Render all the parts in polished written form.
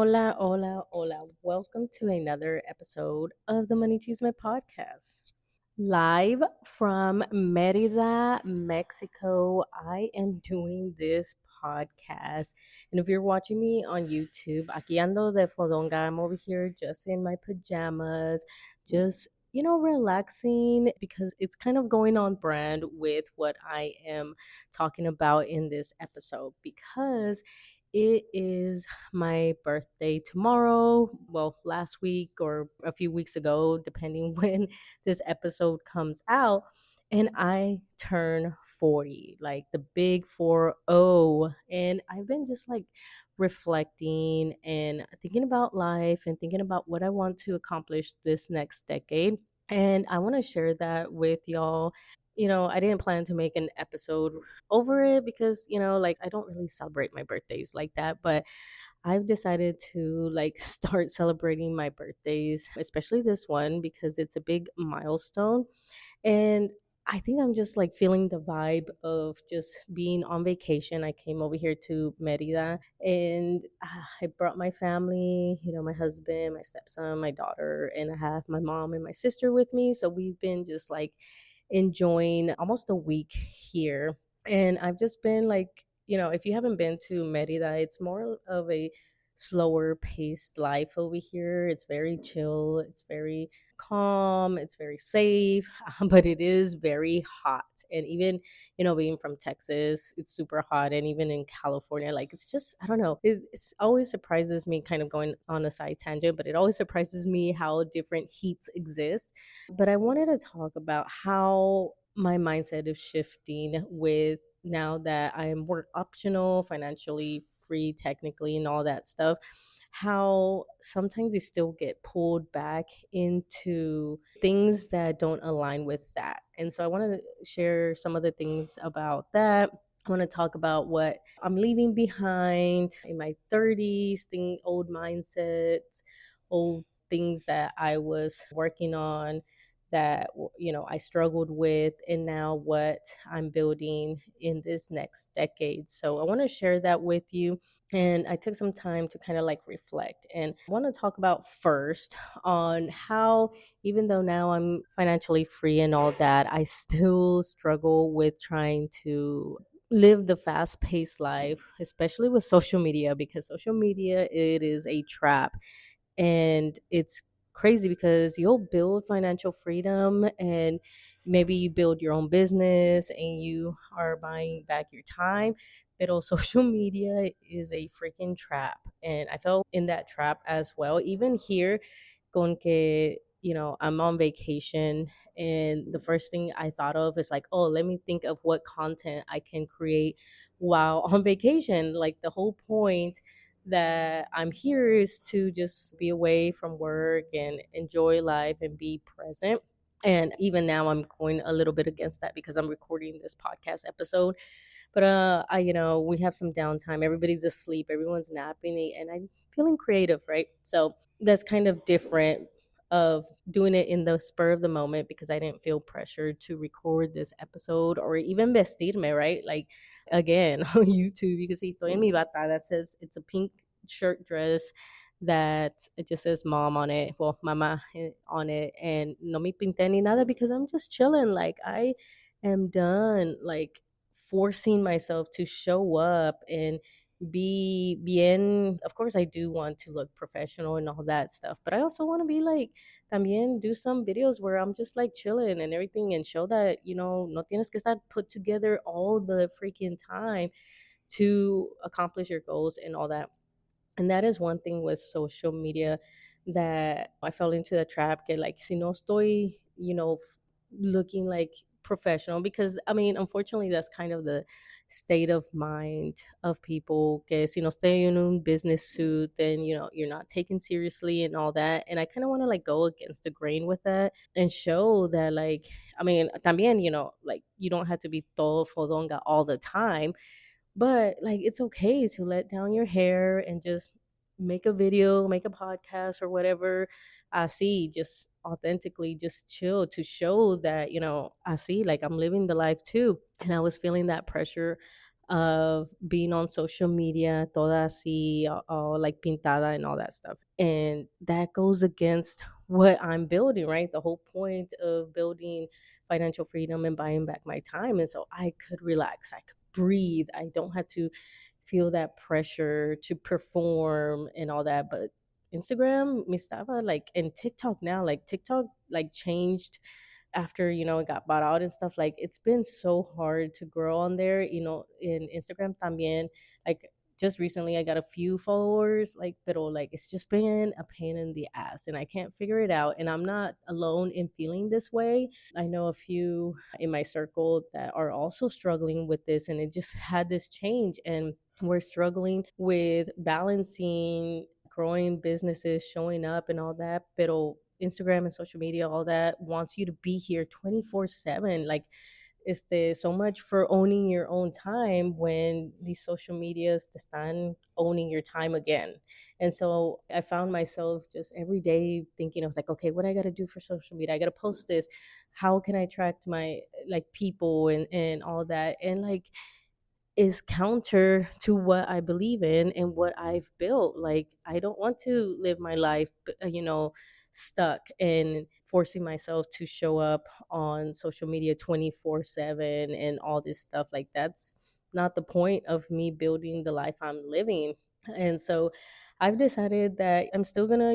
Hola, hola, hola. Welcome to another episode of the Money Chisme podcast. Live from Mérida, Mexico, I am doing this podcast. And if you're watching me on YouTube, aquí ando de fodonga. I'm over here just in my pajamas, just relaxing because it's kind of going on brand with what I am talking about in this episode because it is my birthday tomorrow. Well, last week or a few weeks ago, depending when this episode comes out. And I turn 40, like the big 40. And I've been just like reflecting and thinking about life and thinking about what I want to accomplish this next decade. And I want to share that with y'all. I didn't plan to make an episode over it because, like I don't really celebrate my birthdays like that, but I've decided to like start celebrating my birthdays, especially this one because it's a big milestone. And I think I'm just like feeling the vibe of just being on vacation. I came over here to Merida and I brought my family, my husband, my stepson, my daughter, and I have my mom and my sister with me. So we've been just like enjoying almost a week here. And I've just been like, if you haven't been to Merida, it's more of a slower paced life over here. It's very chill, it's very calm, it's very safe, but it is very hot. And even, being from Texas, it's super hot. And even in California, like it's just, I don't know, it's always surprises me, kind of going on a side tangent, but it always surprises me how different heats exist. But I wanted to talk about how my mindset is shifting with now that I am work optional, financially free technically, and all that stuff. How sometimes you still get pulled back into things that don't align with that. And so I want to share some of the things about that. I want to talk about what I'm leaving behind in my 30s, old mindsets, old things that I was working on that I struggled with, and now what I'm building in this next decade. So I want to share that with you. And I took some time to kind of like reflect, and I want to talk about first on how, even though now I'm financially free and all that, I still struggle with trying to live the fast paced life, especially with social media, because social media, it is a trap. And it's crazy because you'll build financial freedom, and maybe you build your own business and you are buying back your time, but also social media is a freaking trap. And I fell in that trap as well, even here, con que I'm on vacation, and the first thing I thought of is like, oh, let me think of what content I can create while on vacation. Like the whole point that I'm here is to just be away from work and enjoy life and be present. And even now I'm going a little bit against that because I'm recording this podcast episode. But I we have some downtime. Everybody's asleep, everyone's napping, and I'm feeling creative, right? So that's kind of different of doing it in the spur of the moment because I didn't feel pressured to record this episode or even vestirme, right? Like again, on YouTube, you can see estoy en mi bata that says it's a pink shirt dress that it just says mom on it, well, mama on it, and no me pinté ni nada because I'm just chilling. Like I am done like forcing myself to show up and be bien. Of course I do want to look professional and all that stuff, but I also want to be like también do some videos where I'm just like chilling and everything and show that no tienes que estar put together all the freaking time to accomplish your goals and all that. And that is one thing with social media that I fell into the trap. Que like, si no estoy, looking like professional, because I mean, unfortunately, that's kind of the state of mind of people. Que si no estoy en un business suit, then you're not taken seriously and all that. And I kind of want to like go against the grain with that and show that, like, I mean, también, like you don't have to be todo fodonga all the time, but like it's okay to let down your hair and just make a video, make a podcast or whatever. I see, just authentically, just chill to show that, I see like I'm living the life too. And I was feeling that pressure of being on social media, toda así, all like pintada and all that stuff. And that goes against what I'm building, right? The whole point of building financial freedom and buying back my time. And so I could relax, I could breathe, I don't have to feel that pressure to perform and all that. But Instagram, me estaba like, and TikTok now, like TikTok, like changed after it got bought out and stuff. Like it's been so hard to grow on there, in Instagram también. Like just recently I got a few followers, like, pero like it's just been a pain in the ass and I can't figure it out, and I'm not alone in feeling this way. I know a few in my circle that are also struggling with this, and it just had this change, and we're struggling with balancing growing businesses, showing up and all that. Pero Instagram and social media, all that wants you to be here 24/7. Like, so much for owning your own time when these social medias te están owning your time again. And so I found myself just every day thinking of like, okay, what I got to do for social media? I got to post this. How can I track my like people and all that? And like, is counter to what I believe in and what I've built. Like, I don't want to live my life, stuck and forcing myself to show up on social media 24/7 and all this stuff. Like, that's not the point of me building the life I'm living. And so I've decided that I'm still gonna,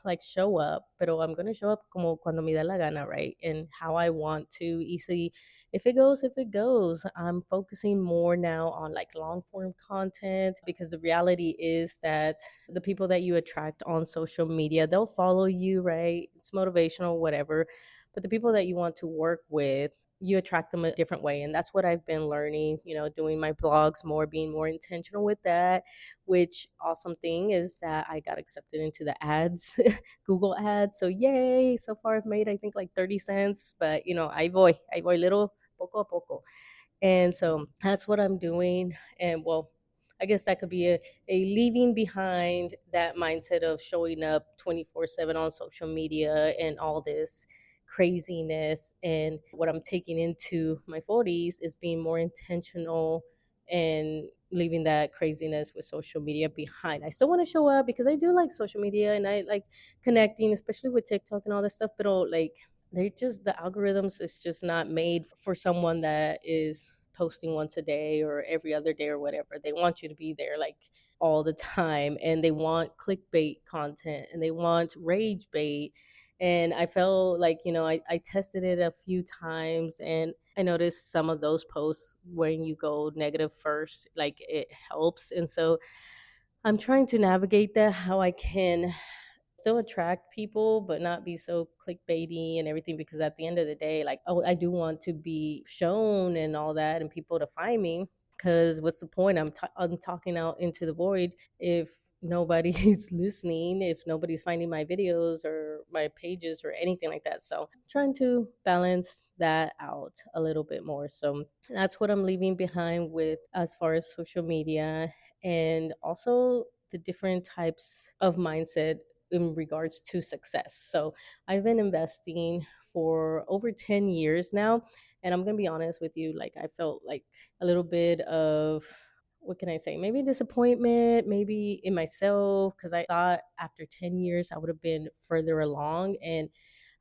like show up, but I'm gonna show up como cuando me da la gana, right? And how I want to. Easily, if it goes, if it goes. I'm focusing more now on like long form content, because the reality is that the people that you attract on social media, they'll follow you, right? It's motivational, whatever. But the people that you want to work with, you attract them a different way. And that's what I've been learning, doing my blogs more, being more intentional with that. Which awesome thing is that I got accepted into the ads, Google ads. So yay. So far I've made, I think, like 30 cents, but I voy little poco a poco. And so that's what I'm doing. And well, I guess that could be a leaving behind that mindset of showing up 24/7 on social media and all this craziness. And what I'm taking into my 40s is being more intentional and leaving that craziness with social media behind. I still want to show up because I do like social media and I like connecting, especially with TikTok and all that stuff. But like, the algorithms is just not made for someone that is posting once a day or every other day or whatever. They want you to be there like all the time, and they want clickbait content and they want rage bait. And I felt like, I tested it a few times, and I noticed some of those posts when you go negative first, like it helps. And so I'm trying to navigate that, how I can still attract people but not be so clickbaity and everything, because at the end of the day, like, oh, I do want to be shown and all that and people to find me, because what's the point? I'm talking out into the void if nobody's listening, if nobody's finding my videos or my pages or anything like that. So trying to balance that out a little bit more. So that's what I'm leaving behind with as far as social media, and also the different types of mindset in regards to success. So I've been investing for over 10 years now. And I'm going to be honest with you, like, I felt like a little bit of, what can I say? Maybe disappointment, maybe in myself, because I thought after 10 years I would have been further along. And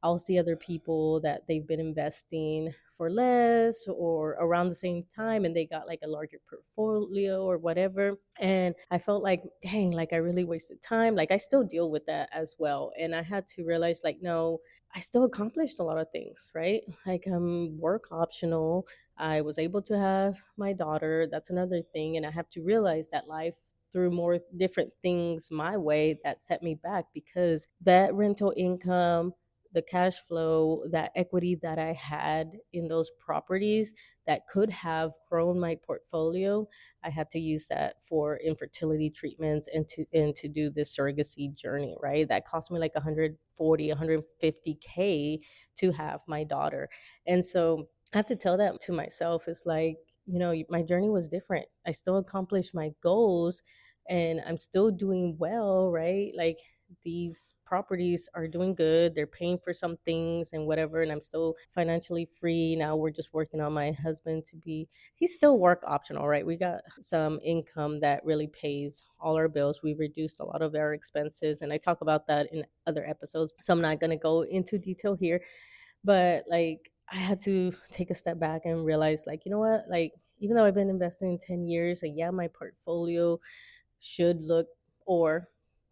I'll see other people that they've been investing for less or around the same time, and they got like a larger portfolio or whatever. And I felt like, dang, like I really wasted time. Like I still deal with that as well. And I had to realize, like, no, I still accomplished a lot of things, right? Like I'm work optional. I was able to have my daughter. That's another thing. And I have to realize that life through more different things my way that set me back, because that rental income, the cash flow, that equity that I had in those properties that could have grown my portfolio, I had to use that for infertility treatments and to do this surrogacy journey, right? That cost me like 140, 150K to have my daughter. And so I have to tell that to myself. It's like, my journey was different. I still accomplished my goals and I'm still doing well, right? Like these properties are doing good. They're paying for some things and whatever, and I'm still financially free. Now we're just working on my husband to be, he's still work optional, right? We got some income that really pays all our bills. We reduced a lot of our expenses, and I talk about that in other episodes. So I'm not going to go into detail here, but like I had to take a step back and realize, like, you know what, like, even though I've been investing in 10 years, like, yeah, my portfolio should look, or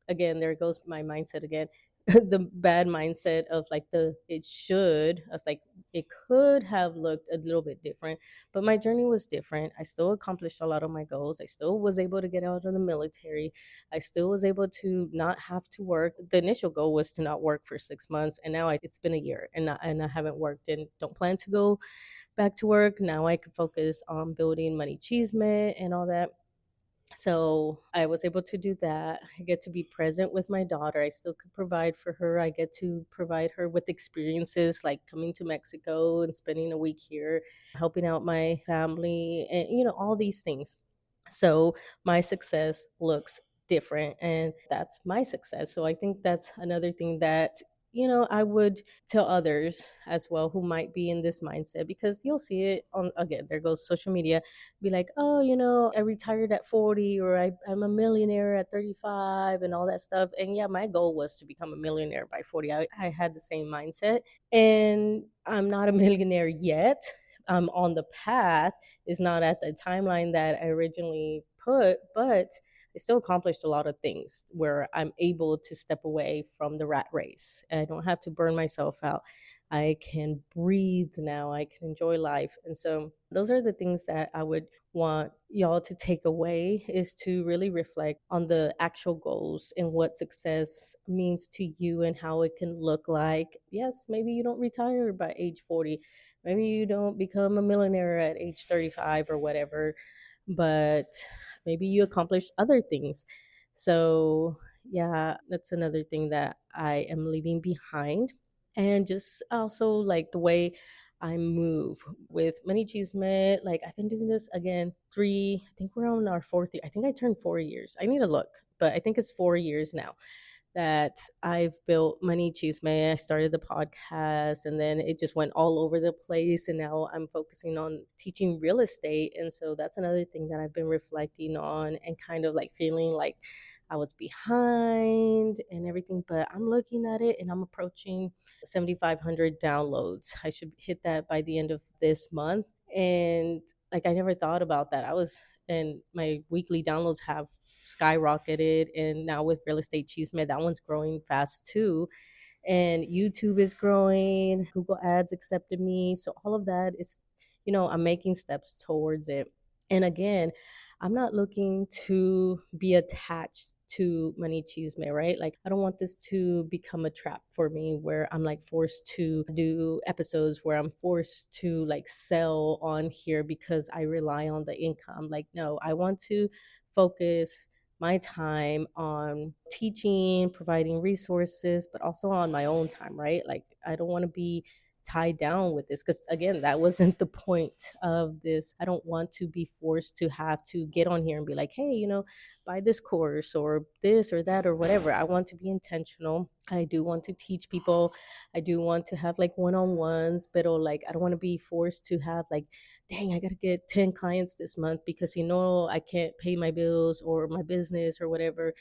again, there goes my mindset again, the bad mindset of like the it should. I was like, it could have looked a little bit different, but my journey was different. I still accomplished a lot of my goals. I still was able to get out of the military. I still was able to not have to work. The initial goal was to not work for 6 months, and now it's been a year, and I haven't worked and don't plan to go back to work. Now I can focus on building money cheesemate and all that. So I was able to do that. I get to be present with my daughter. I still could provide for her. I get to provide her with experiences like coming to Mexico and spending a week here, helping out my family, and all these things. So my success looks different, and that's my success. So I think that's another thing that I would tell others as well who might be in this mindset, because you'll see it on, again, there goes social media, be like, oh, I retired at 40, or I'm a millionaire at 35 and all that stuff. And yeah, my goal was to become a millionaire by 40. I had the same mindset, and I'm not a millionaire yet. I'm on the path. Is not at the timeline that I originally put, but I still accomplished a lot of things where I'm able to step away from the rat race. I don't have to burn myself out. I can breathe now. I can enjoy life. And so those are the things that I would want y'all to take away, is to really reflect on the actual goals and what success means to you and how it can look like. Yes, maybe you don't retire by age 40. Maybe you don't become a millionaire at age 35 or whatever, but maybe you accomplished other things. So, yeah, that's another thing that I am leaving behind. And just also like the way I move with Money Cheesemate. Like, I've been doing this again, I think we're on our fourth year. I think I turned 4 years. I need to look, but I think it's 4 years now that I've built Money Chisme. I started the podcast, and then it just went all over the place. And now I'm focusing on teaching real estate. And so that's another thing that I've been reflecting on and kind of like feeling like I was behind and everything. But I'm looking at it and I'm approaching 7,500 downloads. I should hit that by the end of this month. And like, I never thought about that. And my weekly downloads have skyrocketed, and now with real estate cheeseman, that one's growing fast too, and YouTube is growing, Google ads accepted me, so all of that is, I'm making steps towards it. And again, I'm not looking to be attached to Money Chisme, right? Like, I don't want this to become a trap for me where I'm like forced to do episodes where I'm forced to like sell on here because I rely on the income. Like, no, I want to focus my time on teaching, providing resources, but also on my own time, right? Like, I don't want to be tied down with this, because again, that wasn't the point of this. I don't want to be forced to have to get on here and be like, hey, buy this course or this or that or whatever. I want to be intentional. I do want to teach people. I do want to have like one-on-ones, but like, I don't want to be forced to have like, dang, I gotta get 10 clients this month because I can't pay my bills or my business or whatever.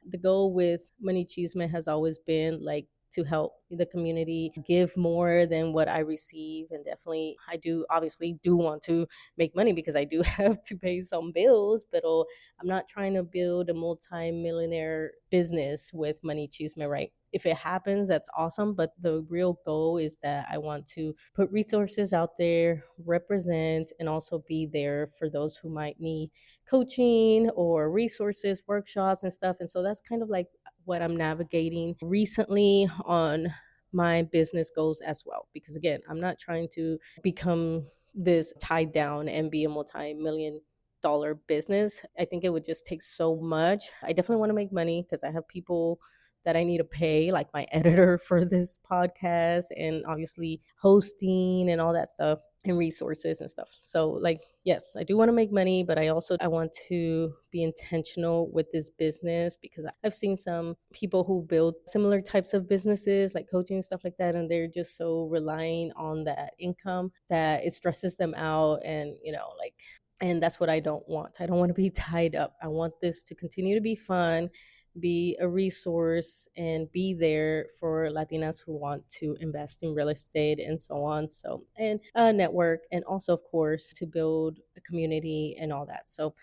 The goal with Money Chisme has always been like to help the community give more than what I receive. And definitely, I do obviously do want to make money because I do have to pay some bills, but I'm not trying to build a multi-millionaire business with Money Chisme, right? If it happens, that's awesome. But the real goal is that I want to put resources out there, represent, and also be there for those who might need coaching or resources, workshops, and stuff. And so that's kind of like what I'm navigating recently on my business goals as well. Because again, I'm not trying to become this tied down and be a multi-million-dollar business. I think it would just take so much. I definitely want to make money because I have people that I need to pay, like my editor for this podcast, and obviously hosting and all that stuff. and resources and stuff. So like, yes, I do want to make money, but I want to be intentional with this business because I've seen some people who build similar types of businesses like coaching and stuff like that, and they're just so relying on that income that it stresses them out. And like, and that's what I don't want. I don't want to be tied up. I want this to continue to be fun, be a resource, and be there for Latinas who want to invest in real estate and so on. So, and a network, and also, of course, to build a community and all that. So,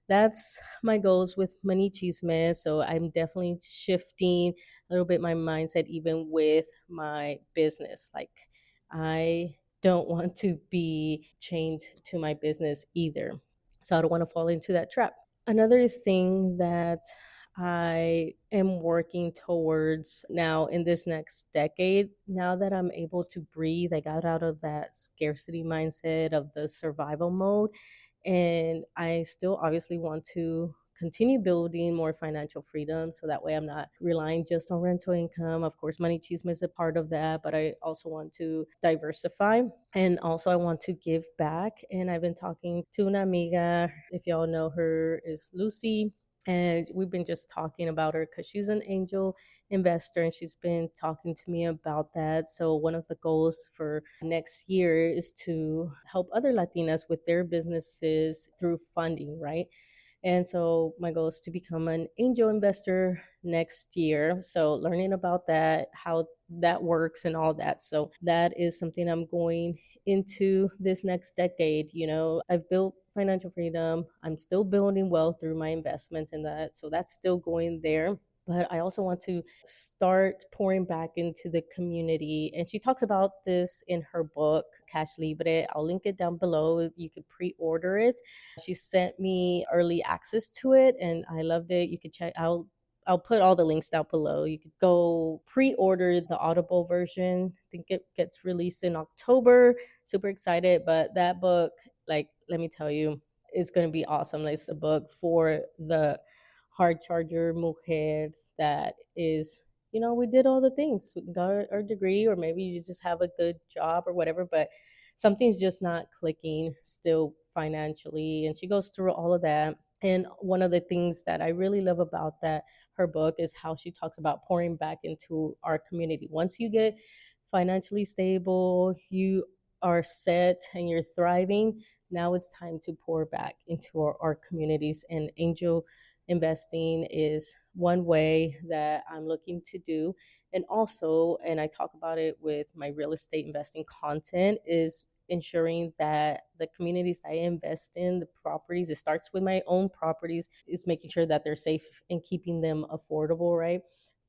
that's my goals with Money Chisme. So, I'm definitely shifting a little bit my mindset, even with my business. Like, I don't want to be chained to my business either. So, I don't want to fall into that trap. Another thing that I am working towards now in this next decade, now that I'm able to breathe, I got out of that scarcity mindset of the survival mode. And I still obviously want to continue building more financial freedom so that way I'm not relying just on rental income. Of course, money chisme is a part of that, but I also want to diversify, and also I want to give back. And I've been talking to una amiga, if y'all know her, is Lucy, and we've been just talking about her because she's an angel investor and she's been talking to me about that. So one of the goals for next year is to help other Latinas with their businesses through funding, right? And so my goal is to become an angel investor next year. So learning about that, how that works and all that. So that is something I'm going into this next decade. I've built financial freedom. I'm still building wealth through my investments in that. So that's still going there. But I also want to start pouring back into the community. And she talks about this in her book, Cash Libre. I'll link it down below. You could pre order it. She sent me early access to it and I loved it. You could check out. I'll put all the links down below. You could go pre-order the Audible version. I think it gets released in October. Super excited, but that book, like, let me tell you, is going to be awesome. It's a book for the hard charger mujer that is, we did all the things. We got our degree, or maybe you just have a good job or whatever, but something's just not clicking still financially. And she goes through all of that. And one of the things that I really love about that her book is how she talks about pouring back into our community. Once you get financially stable, you are set and you're thriving, now it's time to pour back into our communities. And angel investing is one way that I'm looking to do. And also, and I talk about it with my real estate investing content, is ensuring that the communities I invest in, the properties, it starts with my own properties, is making sure that they're safe and keeping them affordable, right?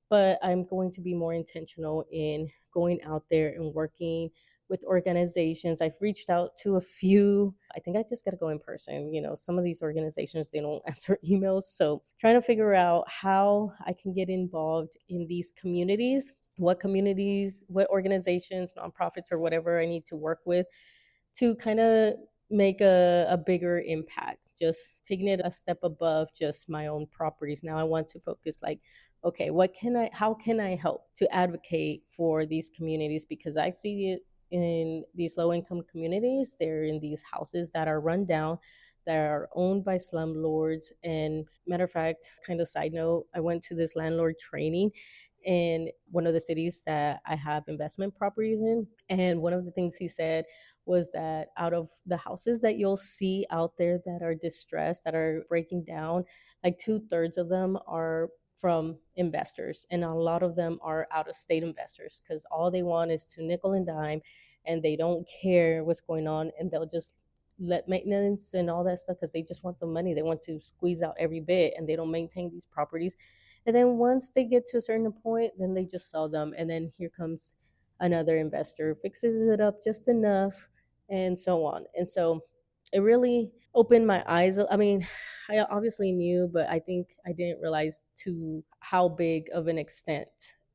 But I'm going to be more intentional in going out there and working with organizations. I've reached out to a few. I think I just got to go in person. Some of these organizations, they don't answer emails. So trying to figure out how I can get involved in these communities, what organizations, nonprofits, or whatever I need to work with to kind of make a bigger impact, just taking it a step above just my own properties. Now I want to focus, like, okay, how can I help to advocate for these communities? Because I see it in these low income communities. They're in these houses that are run down, that are owned by slumlords. And matter of fact, kind of side note, I went to this landlord training in one of the cities that I have investment properties in. And one of the things he said was that out of the houses that you'll see out there that are distressed, that are breaking down, like 2/3 of them are from investors. And a lot of them are out of state investors because all they want is to nickel and dime, and they don't care what's going on. And they'll just let maintenance and all that stuff because they just want the money. They want to squeeze out every bit, and they don't maintain these properties. And then once they get to a certain point, then they just sell them. And then here comes another investor, fixes it up just enough, and so on. And so it really opened my eyes. I mean, I obviously knew, but I think I didn't realize to how big of an extent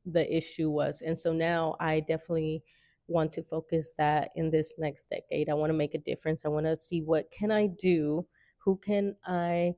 the issue was. And so now I definitely want to focus that in this next decade. I want to make a difference. I want to see what can I do, who can I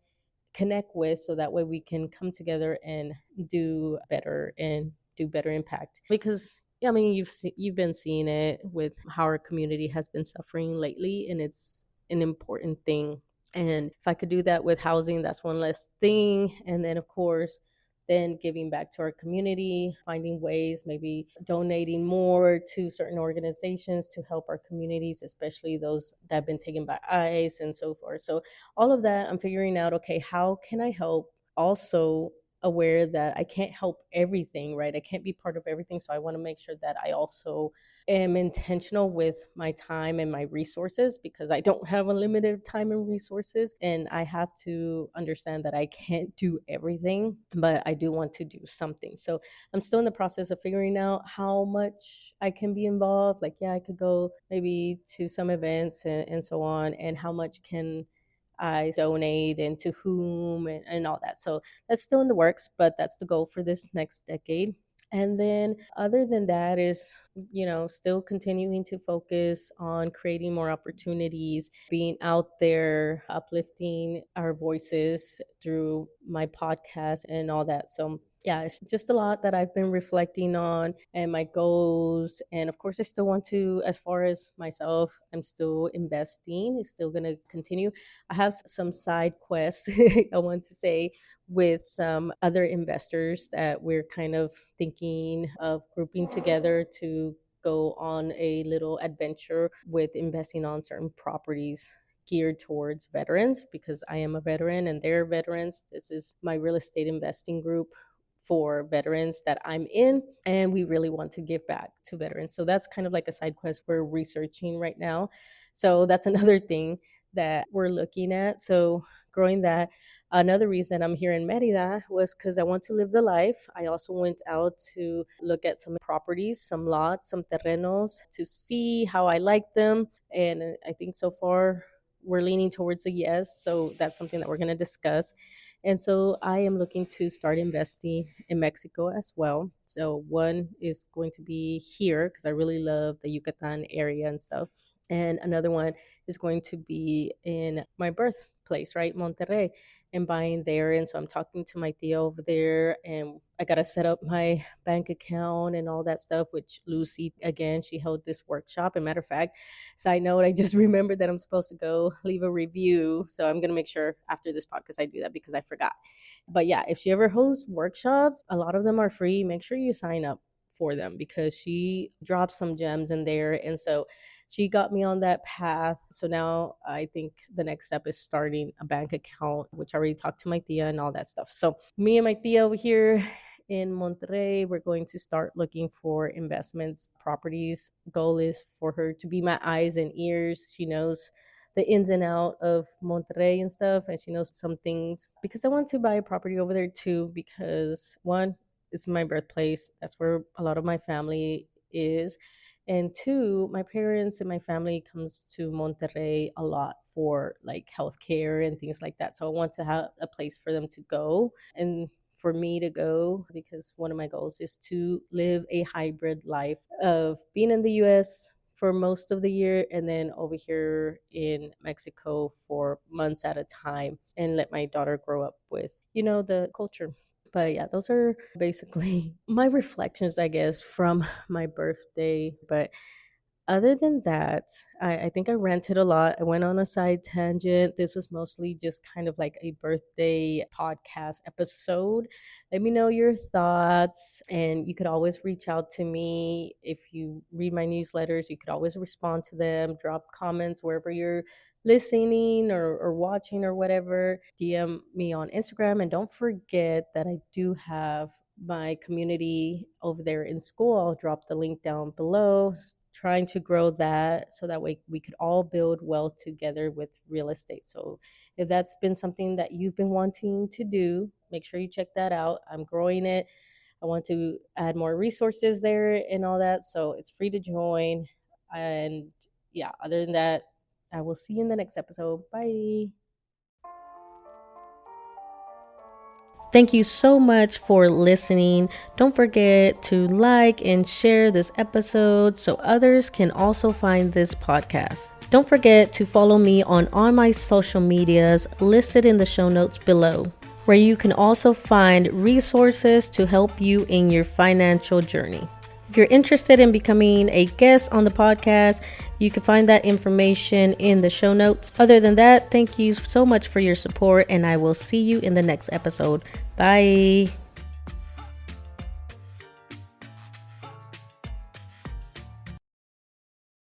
connect with, so that way we can come together and do better impact. Because I mean, you've been seeing it with how our community has been suffering lately, and it's an important thing. And if I could do that with housing, that's one less thing. And then, of course, then giving back to our community, finding ways, maybe donating more to certain organizations to help our communities, especially those that have been taken by ICE and so forth. So all of that, I'm figuring out, okay, how can I help? Also aware that I can't help everything, right? I can't be part of everything. So I want to make sure that I also am intentional with my time and my resources, because I don't have unlimited time and resources. And I have to understand that I can't do everything, but I do want to do something. So I'm still in the process of figuring out how much I can be involved. Like, yeah, I could go maybe to some events and so on, and how much can I donate and to whom and all that. So that's still in the works, but that's the goal for this next decade. And then other than that is, still continuing to focus on creating more opportunities, being out there, uplifting our voices through my podcast and all that. So yeah, it's just a lot that I've been reflecting on and my goals. And of course, I still want to, as far as myself, I'm still investing. It's still going to continue. I have some side quests, I want to say, with some other investors that we're kind of thinking of grouping together to go on a little adventure with investing on certain properties geared towards veterans, because I am a veteran and they're veterans. This is my real estate investing group for veterans that I'm in, and we really want to give back to veterans. So that's kind of like a side quest we're researching right now. So that's another thing that we're looking at. So growing that. Another reason I'm here in Mérida was because I want to live the life. I also went out to look at some properties, some lots, some terrenos, to see how I like them. And I think so far we're leaning towards a yes. So that's something that we're going to discuss. And so I am looking to start investing in Mexico as well. So one is going to be here because I really love the Yucatan area and stuff. And another one is going to be in my birthplace, right? Monterrey, and buying there. And so I'm talking to my tia over there, and I got to set up my bank account and all that stuff, which Lucy, again, she held this workshop. And matter of fact, side note, I just remembered that I'm supposed to go leave a review. So I'm going to make sure after this podcast I do that because I forgot. But yeah, if she ever hosts workshops, a lot of them are free. Make sure you sign up for them because she drops some gems in there. And so she got me on that path. So now I think the next step is starting a bank account, which I already talked to my tia and all that stuff. So me and my tia over here in Monterrey, we're going to start looking for investments, properties. Goal is for her to be my eyes and ears. She knows the ins and out of Monterrey and stuff, and she knows some things because I want to buy a property over there too, because one, it's my birthplace. That's where a lot of my family is. And two, my parents and my family comes to Monterrey a lot for like healthcare and things like that. So I want to have a place for them to go and for me to go, because one of my goals is to live a hybrid life of being in the US for most of the year and then over here in Mexico for months at a time and let my daughter grow up with, the culture. But yeah, those are basically my reflections, I guess, from my birthday. But other than that, I think I ranted a lot. I went on a side tangent. This was mostly just kind of like a birthday podcast episode. Let me know your thoughts. And you could always reach out to me. If you read my newsletters, you could always respond to them, drop comments wherever you're listening or watching or whatever. DM me on Instagram. And don't forget that I do have my community over there in school. I'll drop the link down below, trying to grow that so that way we could all build wealth together with real estate. So if that's been something that you've been wanting to do, make sure you check that out. I'm growing it. I want to add more resources there and all that. So it's free to join. And yeah, other than that, I will see you in the next episode. Bye. Thank you so much for listening. Don't forget to like and share this episode so others can also find this podcast. Don't forget to follow me on all my social medias listed in the show notes below, where you can also find resources to help you in your financial journey. If you're interested in becoming a guest on the podcast, you can find that information in the show notes. Other than that, thank you so much for your support, and I will see you in the next episode. Bye.